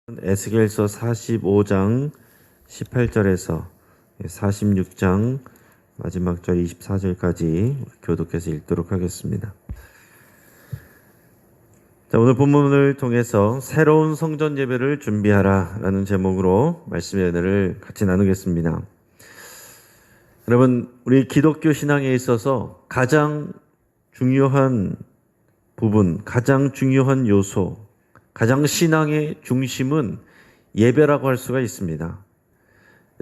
에스겔서 45장 18절에서 46장 마지막 절 24절까지 교독해서 읽도록 하겠습니다. 자, 오늘 본문을 통해서 새로운 성전 예배를 준비하라 라는 제목으로 말씀의 은혜를 같이 나누겠습니다. 여러분, 우리 기독교 신앙에 있어서 가장 중요한 부분, 가장 중요한 요소, 가장 신앙의 중심은 예배라고 할 수가 있습니다.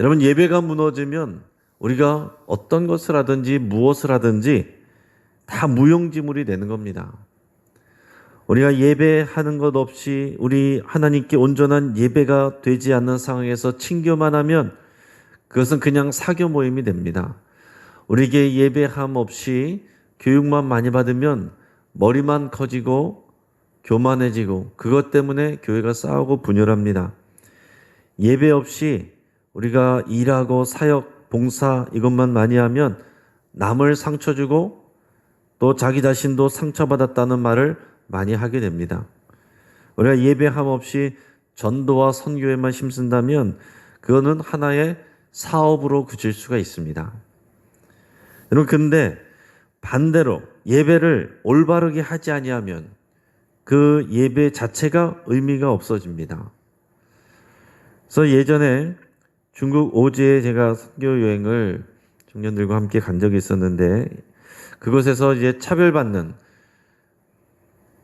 여러분, 예배가 무너지면 우리가 어떤 것을 하든지 무엇을 하든지 다 무용지물이 되는 겁니다. 우리가 예배하는 것 없이 우리 하나님께 온전한 예배가 되지 않는 상황에서 친교만 하면 그것은 그냥 사교 모임이 됩니다. 우리에게 예배함 없이 교육만 많이 받으면 머리만 커지고 교만해지고 그것 때문에 교회가 싸우고 분열합니다. 예배 없이 우리가 일하고 사역, 봉사 이것만 많이 하면 남을 상처 주고 또 자기 자신도 상처받았다는 말을 많이 하게 됩니다. 우리가 예배함 없이 전도와 선교에만 힘쓴다면 그거는 하나의 사업으로 그칠 수가 있습니다. 여러분, 근데 반대로 예배를 올바르게 하지 아니하면 그 예배 자체가 의미가 없어집니다. 그래서 예전에 중국 오지에 제가 선교 여행을 청년들과 함께 간 적이 있었는데 그곳에서 이제 차별받는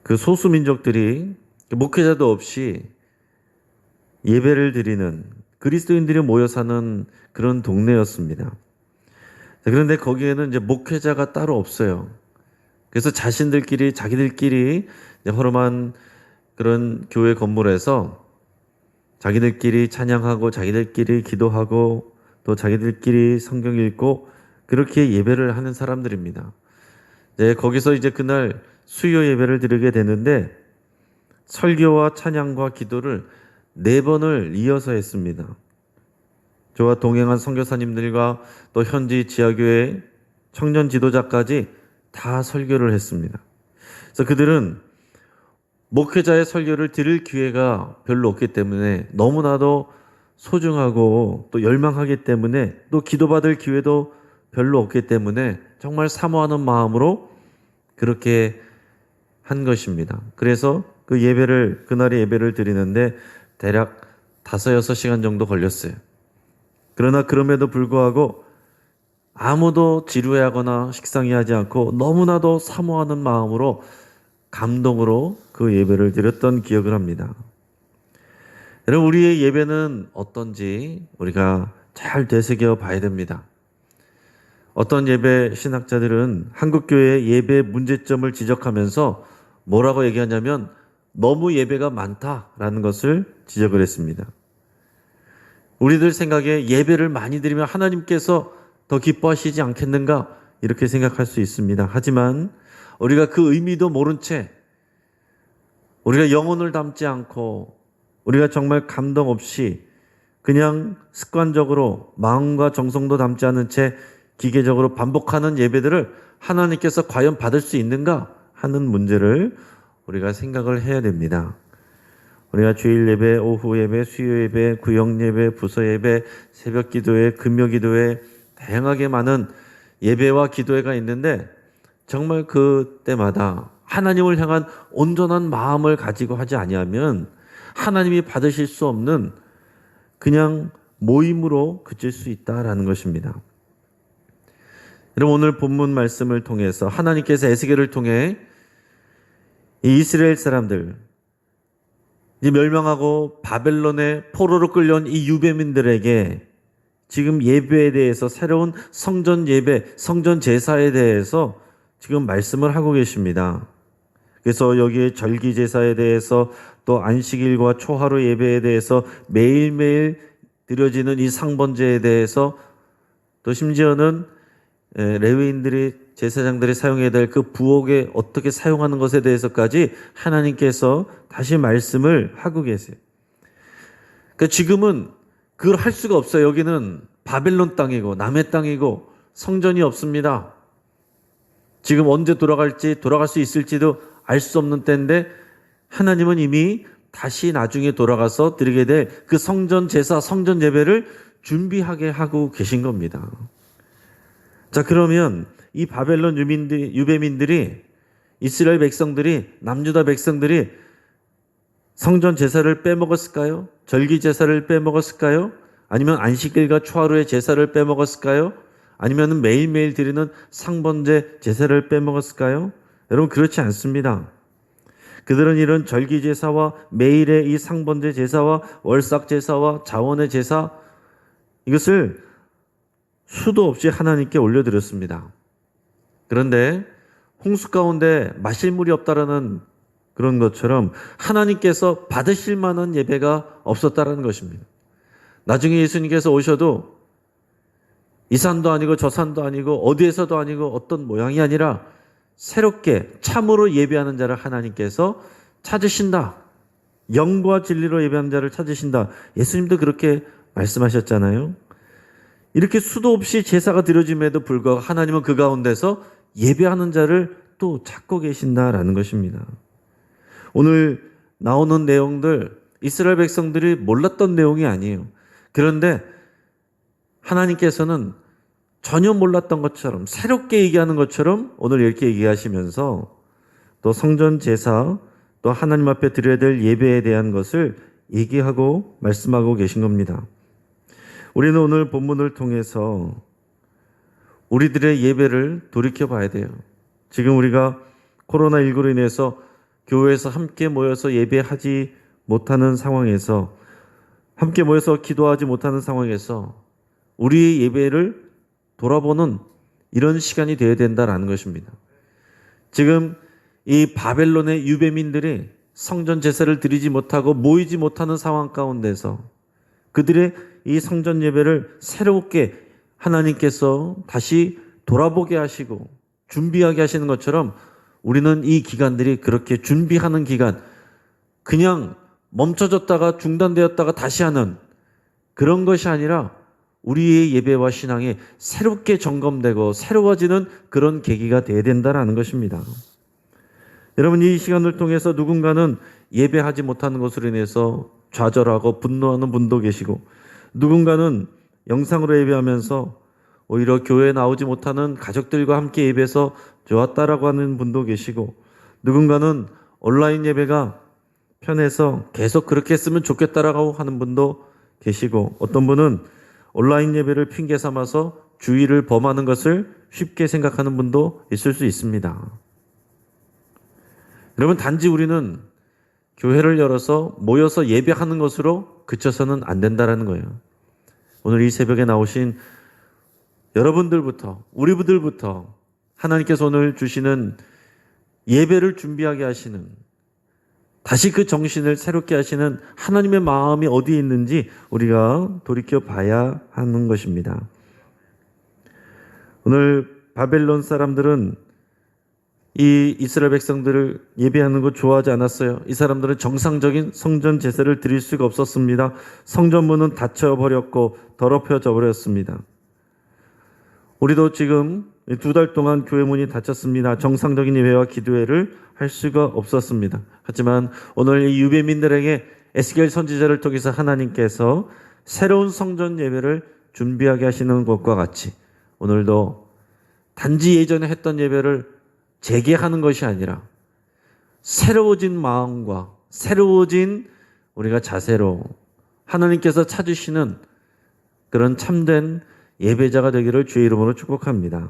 그 소수민족들이 목회자도 없이 예배를 드리는 그리스도인들이 모여 사는 그런 동네였습니다. 그런데 거기에는 이제 목회자가 따로 없어요. 그래서 자기들끼리 허름한 그런 교회 건물에서 자기들끼리 찬양하고 자기들끼리 기도하고 또 자기들끼리 성경 읽고 그렇게 예배를 하는 사람들입니다. 거기서 이제 그날 수요 예배를 드리게 되는데 설교와 찬양과 기도를 4번을 이어서 했습니다. 저와 동행한 선교사님들과 또 현지 지하교회 청년 지도자까지 다 설교를 했습니다. 그래서 그들은 목회자의 설교를 들을 기회가 별로 없기 때문에 너무나도 소중하고 또 열망하기 때문에 또 기도받을 기회도 별로 없기 때문에 정말 사모하는 마음으로 그렇게 한 것입니다. 그래서 그날의 예배를 드리는데 대략 5-6시간 정도 걸렸어요. 그러나 그럼에도 불구하고 아무도 지루해하거나 식상해하지 않고 너무나도 사모하는 마음으로 감동으로 그 예배를 드렸던 기억을 합니다. 여러분, 우리의 예배는 어떤지 우리가 잘 되새겨 봐야 됩니다. 어떤 예배 신학자들은 한국교회의 예배 문제점을 지적하면서 뭐라고 얘기하냐면 너무 예배가 많다라는 것을 지적을 했습니다. 우리들 생각에 예배를 많이 드리면 하나님께서 더 기뻐하시지 않겠는가 이렇게 생각할 수 있습니다. 하지만 우리가 그 의미도 모른 채 우리가 영혼을 담지 않고 우리가 정말 감동 없이 그냥 습관적으로 마음과 정성도 담지 않은 채 기계적으로 반복하는 예배들을 하나님께서 과연 받을 수 있는가 하는 문제를 우리가 생각을 해야 됩니다. 우리가 주일 예배, 오후 예배, 수요 예배, 구역 예배, 부서 예배, 새벽 기도회, 금요 기도회 다양하게 많은 예배와 기도회가 있는데 정말 그때마다 하나님을 향한 온전한 마음을 가지고 하지 아니하면 하나님이 받으실 수 없는 그냥 모임으로 그칠 수 있다라는 것입니다. 여러분, 오늘 본문 말씀을 통해서 하나님께서 에스겔을 통해 이 이스라엘 사람들, 이 멸망하고 바벨론의 포로로 끌려온 이 유배민들에게 지금 예배에 대해서 새로운 성전 예배, 성전 제사에 대해서 지금 말씀을 하고 계십니다. 그래서 여기에 절기 제사에 대해서 또 안식일과 초하루 예배에 대해서 매일매일 드려지는 이 상번제에 대해서 또 심지어는 레위인들이 제사장들이 사용해야 될 그 부엌에 어떻게 사용하는 것에 대해서까지 하나님께서 다시 말씀을 하고 계세요. 그러니까 지금은 그걸 할 수가 없어요. 여기는 바벨론 땅이고 남의 땅이고 성전이 없습니다. 지금 언제 돌아갈 수 있을지도 알 수 없는 때인데 하나님은 이미 다시 나중에 돌아가서 드리게 될 그 성전 제사, 성전 예배를 준비하게 하고 계신 겁니다. 자, 그러면 이 바벨론 유배민들이 이스라엘 백성들이 남유다 백성들이 성전 제사를 빼먹었을까요? 절기 제사를 빼먹었을까요? 아니면 안식일과 초하루의 제사를 빼먹었을까요? 아니면 매일매일 드리는 상번제 제사를 빼먹었을까요? 여러분, 그렇지 않습니다. 그들은 이런 절기 제사와 매일의 이 상번제 제사와 월삭 제사와 자원의 제사, 이것을 수도 없이 하나님께 올려드렸습니다. 그런데 홍수 가운데 마실 물이 없다라는 그런 것처럼 하나님께서 받으실 만한 예배가 없었다라는 것입니다. 나중에 예수님께서 오셔도 이 산도 아니고 저 산도 아니고 어디에서도 아니고 어떤 모양이 아니라 새롭게 참으로 예배하는 자를 하나님께서 찾으신다. 영과 진리로 예배하는 자를 찾으신다. 예수님도 그렇게 말씀하셨잖아요. 이렇게 수도 없이 제사가 드려짐에도 불구하고 하나님은 그 가운데서 예배하는 자를 또 찾고 계신다라는 것입니다. 오늘 나오는 내용들 이스라엘 백성들이 몰랐던 내용이 아니에요. 그런데 하나님께서는 전혀 몰랐던 것처럼 새롭게 얘기하는 것처럼 오늘 이렇게 얘기하시면서 또 성전 제사 또 하나님 앞에 드려야 될 예배에 대한 것을 얘기하고 말씀하고 계신 겁니다. 우리는 오늘 본문을 통해서 우리들의 예배를 돌이켜 봐야 돼요. 지금 우리가 코로나19로 인해서 교회에서 함께 모여서 예배하지 못하는 상황에서 함께 모여서 기도하지 못하는 상황에서 우리의 예배를 돌아보는 이런 시간이 되어야 된다라는 것입니다. 지금 이 바벨론의 유배민들이 성전 제사를 드리지 못하고 모이지 못하는 상황 가운데서 그들의 이 성전 예배를 새롭게 하나님께서 다시 돌아보게 하시고 준비하게 하시는 것처럼 우리는 이 기간들이 그렇게 준비하는 기간, 그냥 멈춰졌다가 중단되었다가 다시 하는 그런 것이 아니라 우리의 예배와 신앙이 새롭게 점검되고 새로워지는 그런 계기가 되어야 된다는 것입니다. 여러분, 이 시간을 통해서 누군가는 예배하지 못하는 것으로 인해서 좌절하고 분노하는 분도 계시고, 누군가는 영상으로 예배하면서 오히려 교회에 나오지 못하는 가족들과 함께 예배해서 좋았다라고 하는 분도 계시고, 누군가는 온라인 예배가 편해서 계속 그렇게 했으면 좋겠다라고 하는 분도 계시고, 어떤 분은 온라인 예배를 핑계 삼아서 주의를 범하는 것을 쉽게 생각하는 분도 있을 수 있습니다. 여러분, 단지 우리는 교회를 열어서 모여서 예배하는 것으로 그쳐서는 안 된다는 거예요. 오늘 이 새벽에 나오신 여러분들부터, 우리들부터 하나님께서 오늘 주시는 예배를 준비하게 하시는, 다시 그 정신을 새롭게 하시는 하나님의 마음이 어디에 있는지 우리가 돌이켜 봐야 하는 것입니다. 오늘 바벨론 사람들은 이 이스라엘 백성들을 예배하는 거 좋아하지 않았어요. 이 사람들은 정상적인 성전 제사를 드릴 수가 없었습니다. 성전문은 닫혀버렸고 더럽혀져 버렸습니다. 우리도 지금 2달 동안 교회 문이 닫혔습니다. 정상적인 예배와 기도회를 할 수가 없었습니다. 하지만 오늘 이 유배민들에게 에스겔 선지자를 통해서 하나님께서 새로운 성전 예배를 준비하게 하시는 것과 같이 오늘도 단지 예전에 했던 예배를 재개하는 것이 아니라 새로워진 마음과 새로워진 우리가 자세로 하나님께서 찾으시는 그런 참된 예배자가 되기를 주의 이름으로 축복합니다.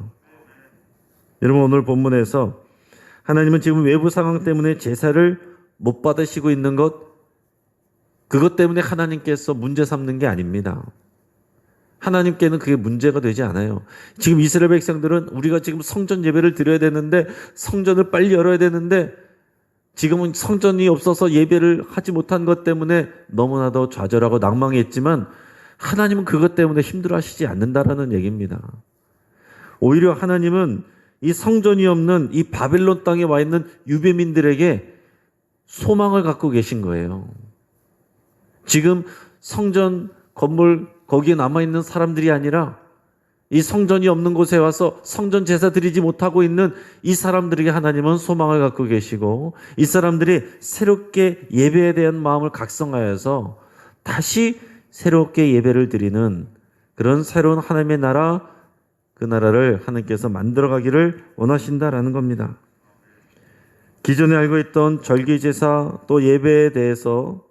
여러분, 오늘 본문에서 하나님은 지금 외부 상황 때문에 제사를 못 받으시고 있는 그것 때문에 하나님께서 문제 삼는 게 아닙니다. 하나님께는 그게 문제가 되지 않아요. 지금 이스라엘 백성들은 우리가 지금 성전 예배를 드려야 되는데, 성전을 빨리 열어야 되는데, 지금은 성전이 없어서 예배를 하지 못한 것 때문에 너무나도 좌절하고 낭망했지만 하나님은 그것 때문에 힘들어하시지 않는다라는 얘기입니다. 오히려 하나님은 이 성전이 없는 이 바벨론 땅에 와 있는 유배민들에게 소망을 갖고 계신 거예요. 지금 성전 건물 거기에 남아있는 사람들이 아니라 이 성전이 없는 곳에 와서 성전 제사 드리지 못하고 있는 이 사람들에게 하나님은 소망을 갖고 계시고, 이 사람들이 새롭게 예배에 대한 마음을 각성하여서 다시 새롭게 예배를 드리는 그런 새로운 하나님의 나라, 그 나라를 하나님께서 만들어가기를 원하신다라는 겁니다. 기존에 알고 있던 절기제사 또 예배에 대해서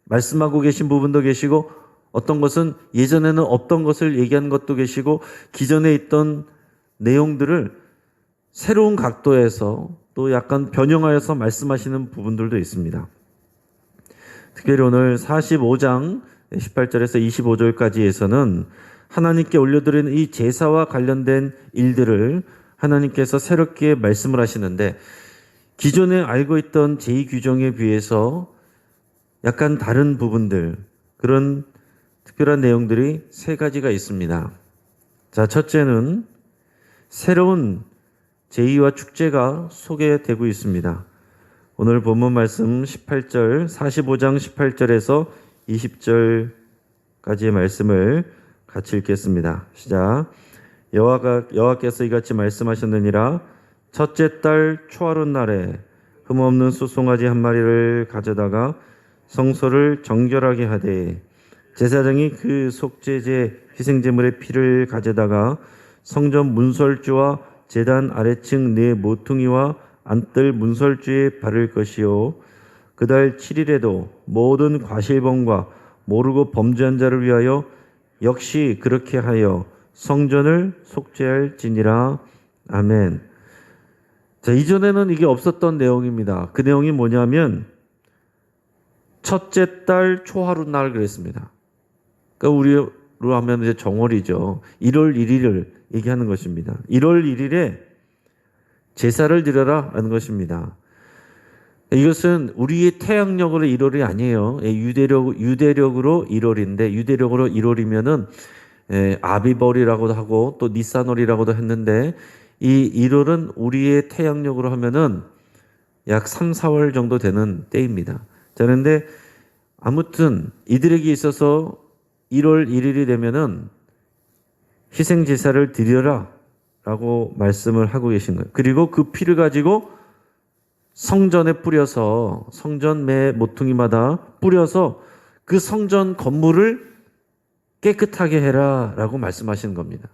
말씀하고 계신 부분도 계시고, 어떤 것은 예전에는 없던 것을 얘기하는 것도 계시고, 기존에 있던 내용들을 새로운 각도에서 또 약간 변형하여서 말씀하시는 부분들도 있습니다. 특별히 오늘 45장 18절에서 25절까지에서는 하나님께 올려드리는 이 제사와 관련된 일들을 하나님께서 새롭게 말씀을 하시는데, 기존에 알고 있던 제2규정에 비해서 약간 다른 부분들, 그런 특별한 내용들이 세 가지가 있습니다. 자, 첫째는 새로운 제의와 축제가 소개되고 있습니다. 오늘 본문 말씀 18절, 45장 18절에서 20절까지의 말씀을 같이 읽겠습니다. 시작. 여호와께서 이같이 말씀하셨느니라. 첫째 달 초하룻 날에 흠없는 수송아지 한 마리를 가져다가 성소를 정결하게 하되, 제사장이 그 속죄제 희생제물의 피를 가져다가 성전 문설주와 제단 아래층 네 모퉁이와 안뜰 문설주에 바를 것이요, 그달 7일에도 모든 과실범과 모르고 범죄한 자를 위하여 역시 그렇게 하여 성전을 속죄할지니라. 아멘. 자, 이전에는 이게 없었던 내용입니다. 그 내용이 뭐냐면 첫째 달 초하룻 날 그랬습니다. 그러니까 우리로 하면 이제 정월이죠. 1월 1일을 얘기하는 것입니다. 1월 1일에 제사를 드려라 하는 것입니다. 이것은 우리의 태양력으로 1월이 아니에요. 유대력으로 1월인데, 유대력으로 1월이면은 아비벌이라고도 하고 또 니산월이라고도 했는데, 이 1월은 우리의 태양력으로 하면은 약 3, 4월 정도 되는 때입니다. 자, 그런데 아무튼 이들에게 있어서 1월 1일이 되면은 희생제사를 드려라 라고 말씀을 하고 계신 거예요. 그리고 그 피를 가지고 성전에 뿌려서, 성전 매 모퉁이마다 뿌려서 그 성전 건물을 깨끗하게 해라 라고 말씀하시는 겁니다.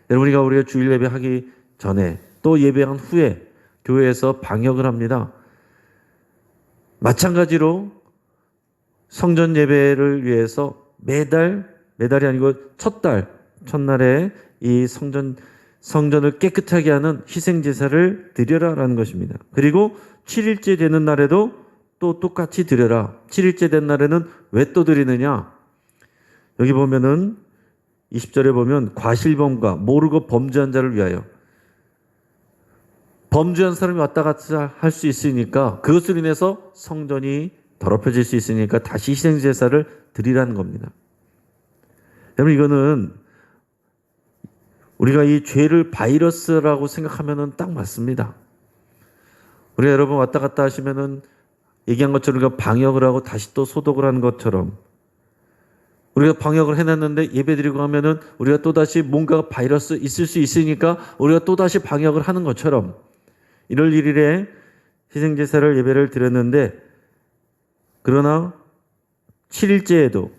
여러분, 우리가 주일 예배 하기 전에 또 예배한 후에 교회에서 방역을 합니다. 마찬가지로 성전 예배를 위해서 매달이 아니고 첫날에 이 성전을 깨끗하게 하는 희생제사를 드려라라는 것입니다. 그리고 7일째 되는 날에도 또 똑같이 드려라. 7일째 된 날에는 왜 또 드리느냐? 여기 보면은 20절에 보면 과실범과 모르고 범죄한 자를 위하여, 범죄한 사람이 왔다 갔다 할 수 있으니까, 그것으로 인해서 성전이 더럽혀질 수 있으니까 다시 희생제사를 드리라는 겁니다. 여러분, 이거는 우리가 이 죄를 바이러스라고 생각하면은 딱 맞습니다. 우리 여러분 왔다 갔다 하시면은 얘기한 것처럼 우리가 방역을 하고 다시 또 소독을 하는 것처럼, 우리가 방역을 해놨는데 예배 드리고 하면은 우리가 또다시 뭔가 바이러스 있을 수 있으니까 우리가 또다시 방역을 하는 것처럼, 1월 1일에 희생제사를 예배를 드렸는데, 그러나 7일째에도,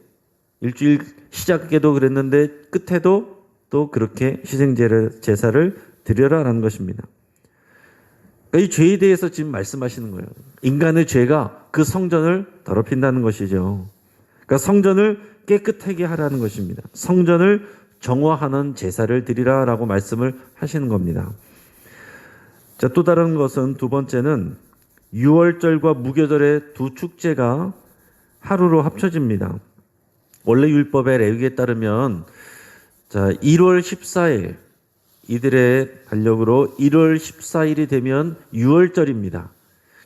일주일 시작에도 그랬는데 끝에도 또 그렇게 희생제사를 드려라라는 것입니다. 그러니까 이 죄에 대해서 지금 말씀하시는 거예요. 인간의 죄가 그 성전을 더럽힌다는 것이죠. 그러니까 성전을 깨끗하게 하라는 것입니다. 성전을 정화하는 제사를 드리라라고 말씀을 하시는 겁니다. 자, 또 다른 것은, 두 번째는 유월절과 무교절의 두 축제가 하루로 합쳐집니다. 원래 율법의 레위기에 따르면 1월 14일, 이들의 달력으로 1월 14일이 되면 유월절입니다.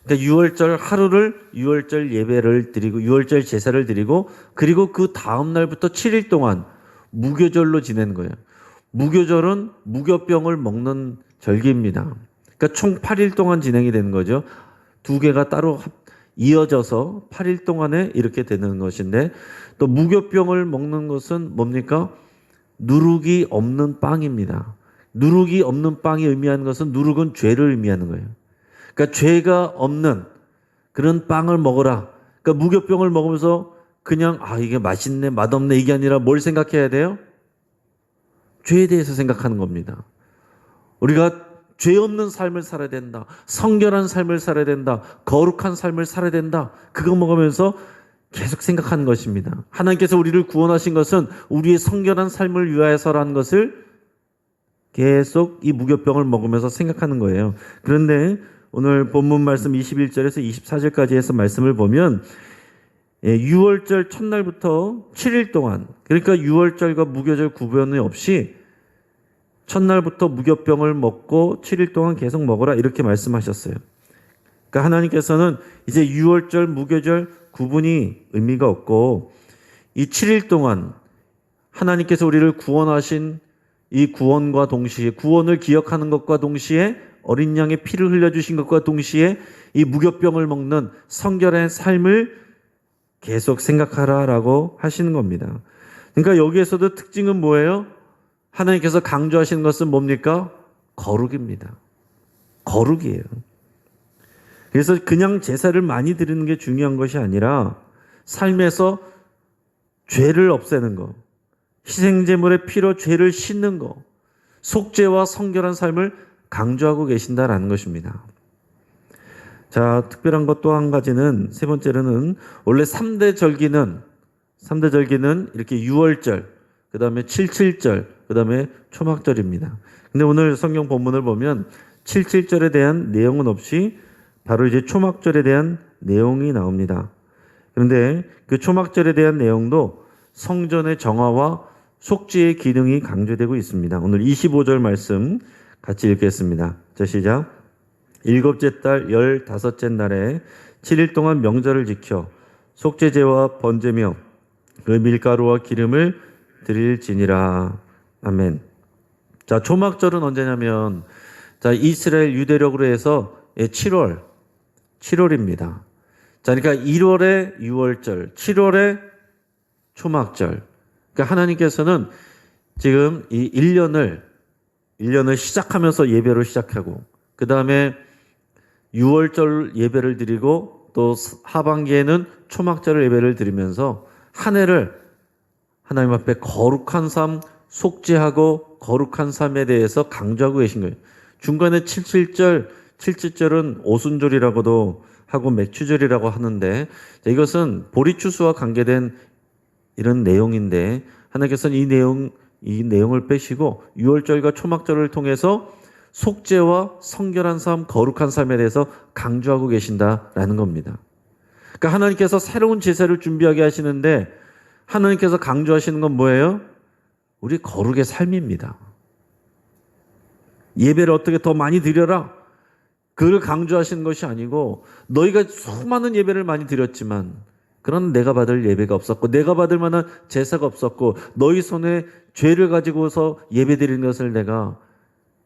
그러니까 유월절 하루를 유월절 예배를 드리고 유월절 제사를 드리고, 그리고 그 다음 날부터 7일 동안 무교절로 지내는 거예요. 무교절은 무교병을 먹는 절기입니다. 그러니까 총 8일 동안 진행이 되는 거죠. 두 개가 따로 이어져서 8일 동안에 이렇게 되는 것인데, 또 무교병을 먹는 것은 뭡니까? 누룩이 없는 빵입니다. 누룩이 없는 빵이 의미하는 것은 누룩은 죄를 의미하는 거예요. 그러니까 죄가 없는 그런 빵을 먹어라. 그러니까 무교병을 먹으면서 그냥 이게 맛있네, 맛없네 이게 아니라 뭘 생각해야 돼요? 죄에 대해서 생각하는 겁니다. 우리가 죄 없는 삶을 살아야 된다. 성결한 삶을 살아야 된다. 거룩한 삶을 살아야 된다. 그거 먹으면서 계속 생각하는 것입니다. 하나님께서 우리를 구원하신 것은 우리의 성결한 삶을 위하여서라는 것을 계속 이 무교병을 먹으면서 생각하는 거예요. 그런데 오늘 본문 말씀 21절에서 24절까지 해서 말씀을 보면 6월절 첫날부터 7일 동안, 그러니까 6월절과 무교절 구분이 없이 첫날부터 무교병을 먹고 7일 동안 계속 먹어라 이렇게 말씀하셨어요. 그러니까 하나님께서는 이제 6월절, 무교절 구분이 의미가 없고 이 7일 동안 하나님께서 우리를 구원하신 이 구원과 동시에 구원을 기억하는 것과 동시에 어린 양의 피를 흘려주신 것과 동시에 이 무교병을 먹는 성결의 삶을 계속 생각하라라고 하시는 겁니다. 그러니까 여기에서도 특징은 뭐예요? 하나님께서 강조하시는 것은 뭡니까? 거룩입니다. 거룩이에요. 그래서 그냥 제사를 많이 드리는 게 중요한 것이 아니라 삶에서 죄를 없애는 것, 희생제물의 피로 죄를 씻는 것, 속죄와 성결한 삶을 강조하고 계신다라는 것입니다. 자, 특별한 것 또 한 가지는 세 번째로는 원래 3대 절기는 이렇게 6월절, 그 다음에 77절, 그 다음에 초막절입니다. 근데 오늘 성경 본문을 보면 77절에 대한 내용은 없이 바로 이제 초막절에 대한 내용이 나옵니다. 그런데 그 초막절에 대한 내용도 성전의 정화와 속죄의 기능이 강조되고 있습니다. 오늘 25절 말씀 같이 읽겠습니다. 자, 시작. 일곱째 달 15째 날에 7일 동안 명절을 지켜 속죄제와 번제며 그 밀가루와 기름을 드릴지니라. 아멘. 자, 초막절은 언제냐면 자, 이스라엘 유대력으로 해서 7월입니다. 자, 그러니까 1월에 6월절, 7월에 초막절. 그러니까 하나님께서는 지금 이 1년을 시작하면서 예배로 시작하고 그 다음에 6월절 예배를 드리고 또 하반기에는 초막절 예배를 드리면서 한 해를 하나님 앞에 거룩한 삶, 속죄하고 거룩한 삶에 대해서 강조하고 계신 거예요. 중간에 77절은 오순절이라고도 하고 맥추절이라고 하는데 이것은 보리추수와 관계된 이런 내용인데 하나님께서는 이 내용을 빼시고 6월절과 초막절을 통해서 속죄와 성결한 삶, 거룩한 삶에 대해서 강조하고 계신다라는 겁니다. 그러니까 하나님께서 새로운 제사를 준비하게 하시는데 하나님께서 강조하시는 건 뭐예요? 우리 거룩의 삶입니다. 예배를 어떻게 더 많이 드려라. 그걸 강조하시는 것이 아니고 너희가 수많은 예배를 많이 드렸지만 그런 내가 받을 예배가 없었고 내가 받을 만한 제사가 없었고 너희 손에 죄를 가지고서 예배 드리는 것을 내가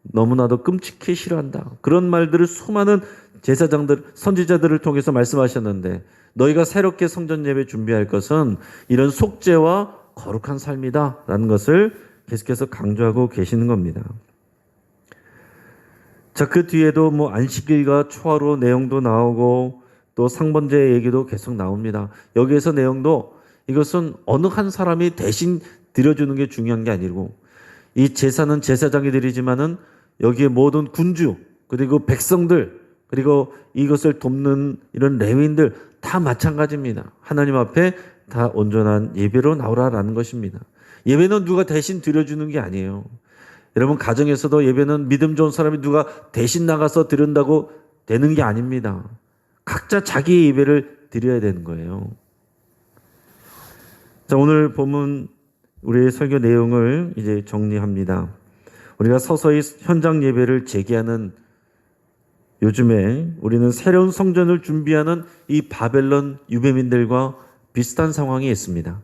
너무나도 끔찍히 싫어한다. 그런 말들을 수많은 제사장들, 선지자들을 통해서 말씀하셨는데 너희가 새롭게 성전 예배 준비할 것은 이런 속죄와 거룩한 삶이다 라는 것을 계속해서 강조하고 계시는 겁니다. 자, 그 뒤에도 안식일과 초하루 내용도 나오고 또 상번제 얘기도 계속 나옵니다. 여기에서 내용도 이것은 어느 한 사람이 대신 드려주는 게 중요한 게 아니고 이 제사는 제사장이 드리지만은 여기에 모든 군주 그리고 백성들 그리고 이것을 돕는 이런 레위인들 다 마찬가지입니다. 하나님 앞에 다 온전한 예배로 나오라라는 것입니다. 예배는 누가 대신 드려주는 게 아니에요. 여러분 가정에서도 예배는 믿음 좋은 사람이 누가 대신 나가서 드린다고 되는 게 아닙니다. 각자 자기의 예배를 드려야 되는 거예요. 자, 오늘 본문 우리의 설교 내용을 이제 정리합니다. 우리가 서서히 현장 예배를 재개하는 요즘에 우리는 새로운 성전을 준비하는 이 바벨론 유배민들과 비슷한 상황이 있습니다.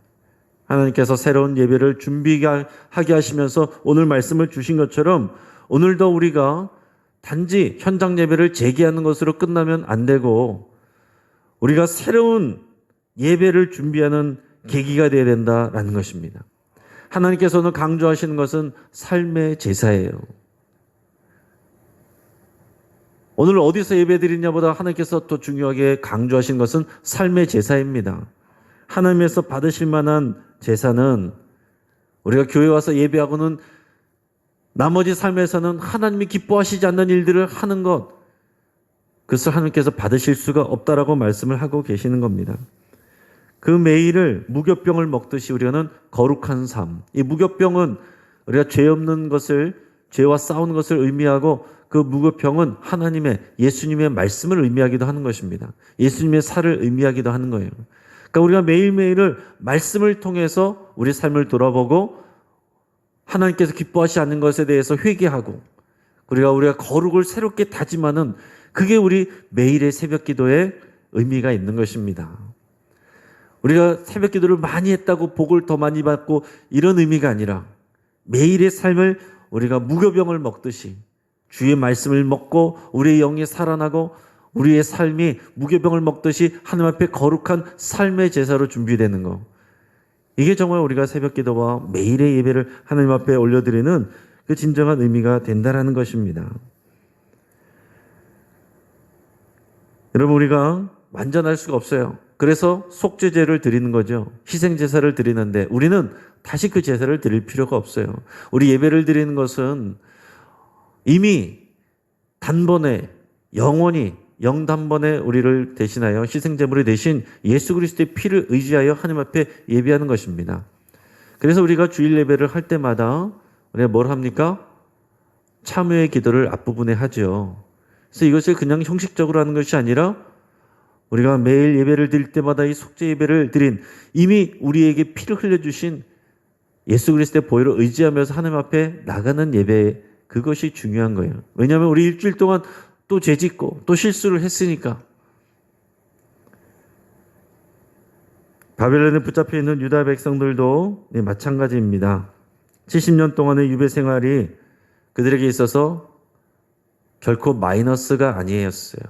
하나님께서 새로운 예배를 준비하게 하시면서 오늘 말씀을 주신 것처럼 오늘도 우리가 단지 현장 예배를 재개하는 것으로 끝나면 안 되고 우리가 새로운 예배를 준비하는 계기가 되어야 된다라는 것입니다. 하나님께서는 강조하시는 것은 삶의 제사예요. 오늘 어디서 예배드리냐보다 하나님께서 더 중요하게 강조하신 것은 삶의 제사입니다. 하나님에서 받으실 만한 제사는 우리가 교회 와서 예배하고는 나머지 삶에서는 하나님이 기뻐하시지 않는 일들을 하는 것, 그것을 하나님께서 받으실 수가 없다라고 말씀을 하고 계시는 겁니다. 그 매일을 무교병을 먹듯이 우리는 거룩한 삶, 이 무교병은 우리가 죄 없는 것을, 죄와 싸우는 것을 의미하고 그 무교병은 하나님의, 예수님의 말씀을 의미하기도 하는 것입니다. 예수님의 살을 의미하기도 하는 거예요. 그러니까 우리가 매일매일을 말씀을 통해서 우리 삶을 돌아보고 하나님께서 기뻐하시지 않는 것에 대해서 회개하고 우리가 거룩을 새롭게 다짐하는, 그게 우리 매일의 새벽 기도에 의미가 있는 것입니다. 우리가 새벽 기도를 많이 했다고 복을 더 많이 받고 이런 의미가 아니라 매일의 삶을 우리가 무교병을 먹듯이 주의 말씀을 먹고 우리의 영이 살아나고 우리의 삶이 무교병을 먹듯이 하나님 앞에 거룩한 삶의 제사로 준비되는 것. 이게 정말 우리가 새벽 기도와 매일의 예배를 하나님 앞에 올려드리는 그 진정한 의미가 된다는 것입니다. 여러분, 우리가 완전할 수가 없어요. 그래서 속죄제를 드리는 거죠. 희생제사를 드리는데 우리는 다시 그 제사를 드릴 필요가 없어요. 우리 예배를 드리는 것은 이미 단번에 영원히 영단번에 우리를 대신하여 희생제물이 대신 예수 그리스도의 피를 의지하여 하나님 앞에 예배하는 것입니다. 그래서 우리가 주일 예배를 할 때마다 우리가 뭘 합니까? 참회의 기도를 앞부분에 하죠. 그래서 이것을 그냥 형식적으로 하는 것이 아니라 우리가 매일 예배를 드릴 때마다 이 속죄 예배를 드린 이미 우리에게 피를 흘려주신 예수 그리스도의 보혈을 의지하면서 하나님 앞에 나가는 예배, 그것이 중요한 거예요. 왜냐하면 우리 일주일 동안 또 죄짓고 또 실수를 했으니까. 바벨론에 붙잡혀 있는 유다 백성들도 마찬가지입니다. 70년 동안의 유배 생활이 그들에게 있어서 결코 마이너스가 아니었어요.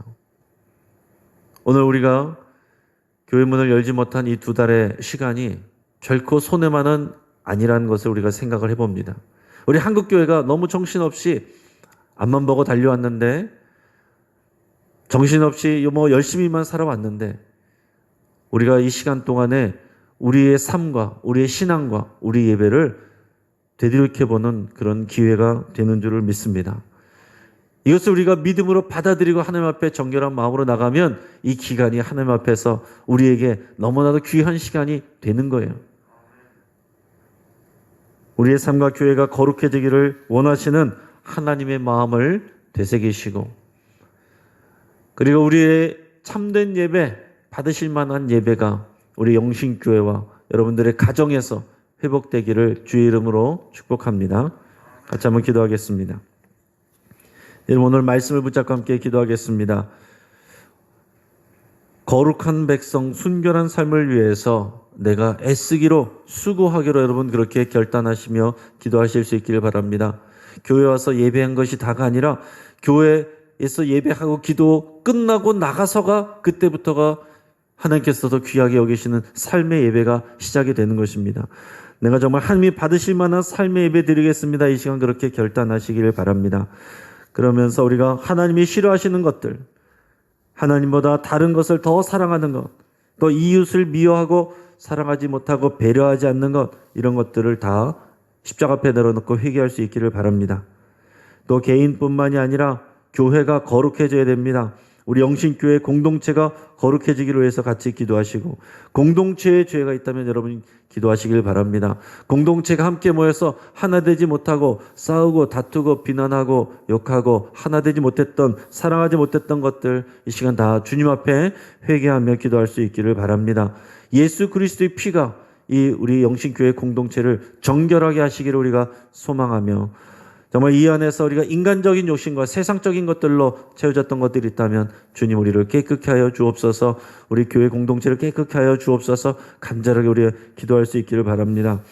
오늘 우리가 교회 문을 열지 못한 이 2달의 시간이 결코 손해만은 아니라는 것을 우리가 생각을 해봅니다. 우리 한국교회가 너무 정신없이 앞만 보고 달려왔는데, 정신없이 열심히만 살아왔는데, 우리가 이 시간 동안에 우리의 삶과 우리의 신앙과 우리 예배를 되돌이켜보는 그런 기회가 되는 줄을 믿습니다. 이것을 우리가 믿음으로 받아들이고 하나님 앞에 정결한 마음으로 나가면 이 기간이 하나님 앞에서 우리에게 너무나도 귀한 시간이 되는 거예요. 우리의 삶과 교회가 거룩해지기를 원하시는 하나님의 마음을 되새기시고, 그리고 우리의 참된 예배, 받으실 만한 예배가 우리 영신교회와 여러분들의 가정에서 회복되기를 주의 이름으로 축복합니다. 같이 한번 기도하겠습니다. 여러분, 오늘 말씀을 붙잡고 함께 기도하겠습니다. 거룩한 백성, 순결한 삶을 위해서 내가 애쓰기로, 수고하기로 여러분 그렇게 결단하시며 기도하실 수 있기를 바랍니다. 교회 와서 예배한 것이 다가 아니라 교회에서 예배하고 기도 끝나고 나가서가, 그때부터가 하나님께서도 귀하게 여기시는 삶의 예배가 시작이 되는 것입니다. 내가 정말 하나님이 받으실 만한 삶의 예배 드리겠습니다. 이 시간 그렇게 결단하시기를 바랍니다. 그러면서 우리가 하나님이 싫어하시는 것들, 하나님보다 다른 것을 더 사랑하는 것, 또 이웃을 미워하고 사랑하지 못하고 배려하지 않는 것, 이런 것들을 다 십자가 앞에 내려놓고 회개할 수 있기를 바랍니다. 또 개인뿐만이 아니라 교회가 거룩해져야 됩니다. 우리 영신교회 공동체가 거룩해지기로 해서 같이 기도하시고, 공동체에 죄가 있다면 여러분 기도하시길 바랍니다. 공동체가 함께 모여서 하나 되지 못하고 싸우고 다투고 비난하고 욕하고 하나 되지 못했던, 사랑하지 못했던 것들 이 시간 다 주님 앞에 회개하며 기도할 수 있기를 바랍니다. 예수 그리스도의 피가 이 우리 영신교회 공동체를 정결하게 하시기를 우리가 소망하며, 정말 이 안에서 우리가 인간적인 욕심과 세상적인 것들로 채워졌던 것들이 있다면 주님 우리를 깨끗게 하여 주옵소서, 우리 교회 공동체를 깨끗게 하여 주옵소서, 간절하게 우리 기도할 수 있기를 바랍니다.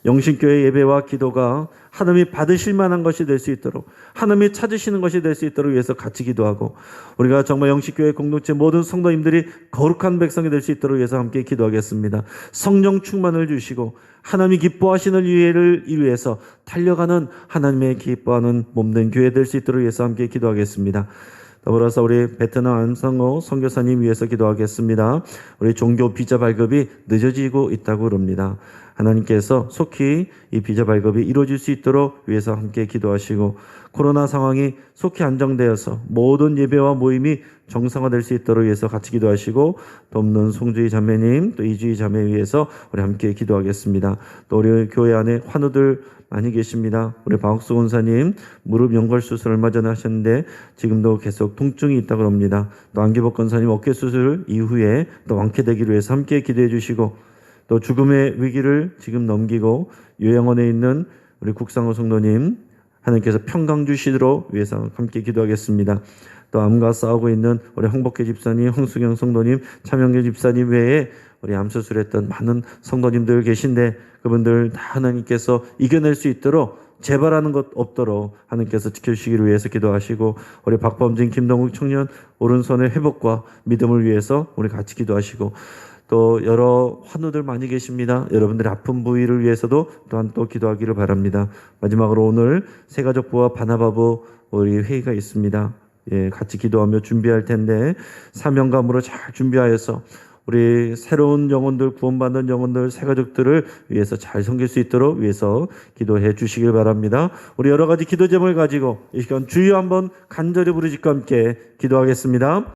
영신교회 예배와 기도가 하나님이 받으실 만한 것이 될 수 있도록, 하나님이 찾으시는 것이 될 수 있도록 위해서 같이 기도하고, 우리가 정말 영신교회 공동체 모든 성도님들이 거룩한 백성이 될 수 있도록 위해서 함께 기도하겠습니다. 성령 충만을 주시고 하나님이 기뻐하시는 일을 위해서 달려가는 하나님의 기뻐하는 몸된 교회 될 수 있도록 위해서 함께 기도하겠습니다. 더불어서 우리 베트남 안성호 선교사님 위해서 기도하겠습니다. 우리 종교 비자 발급이 늦어지고 있다고 그럽니다. 하나님께서 속히 이 비자 발급이 이루어질 수 있도록 위해서 함께 기도하시고, 코로나 상황이 속히 안정되어서 모든 예배와 모임이 정상화될 수 있도록 위해서 같이 기도하시고, 돕는 송주희 자매님 또 이주희 자매 위해서 우리 함께 기도하겠습니다. 또 우리 교회 안에 환우들 많이 계십니다. 우리 박옥수 원사님 무릎 연골 수술 얼마 전에 하셨는데 지금도 계속 통증이 있다고 합니다. 또 안기복 권사님 어깨 수술 이후에 또 완쾌되기를 위해서 함께 기도해 주시고, 또 죽음의 위기를 지금 넘기고 요양원에 있는 우리 국상호 성도님 하나님께서 평강 주시도록 위해서 함께 기도하겠습니다. 또 암과 싸우고 있는 우리 홍복회 집사님, 홍수경 성도님, 차명길 집사님 외에 우리 암 수술했던 많은 성도님들 계신데 그분들 다 하나님께서 이겨낼 수 있도록, 재발하는 것 없도록 하나님께서 지켜주시기를 위해서 기도하시고, 우리 박범진, 김동욱 청년 오른손의 회복과 믿음을 위해서 우리 같이 기도하시고, 또 여러 환우들 많이 계십니다. 여러분들의 아픈 부위를 위해서도 또한 또 기도하기를 바랍니다. 마지막으로 오늘 새가족부와 바나바부 우리 회의가 있습니다. 같이 기도하며 준비할 텐데 사명감으로 잘 준비하여서 우리 새로운 영혼들, 구원받는 영혼들, 새가족들을 위해서 잘 섬길 수 있도록 위해서 기도해 주시길 바랍니다. 우리 여러 가지 기도 제목을 가지고 이 시간 주여 한번 간절히 부르짖고 함께 기도하겠습니다.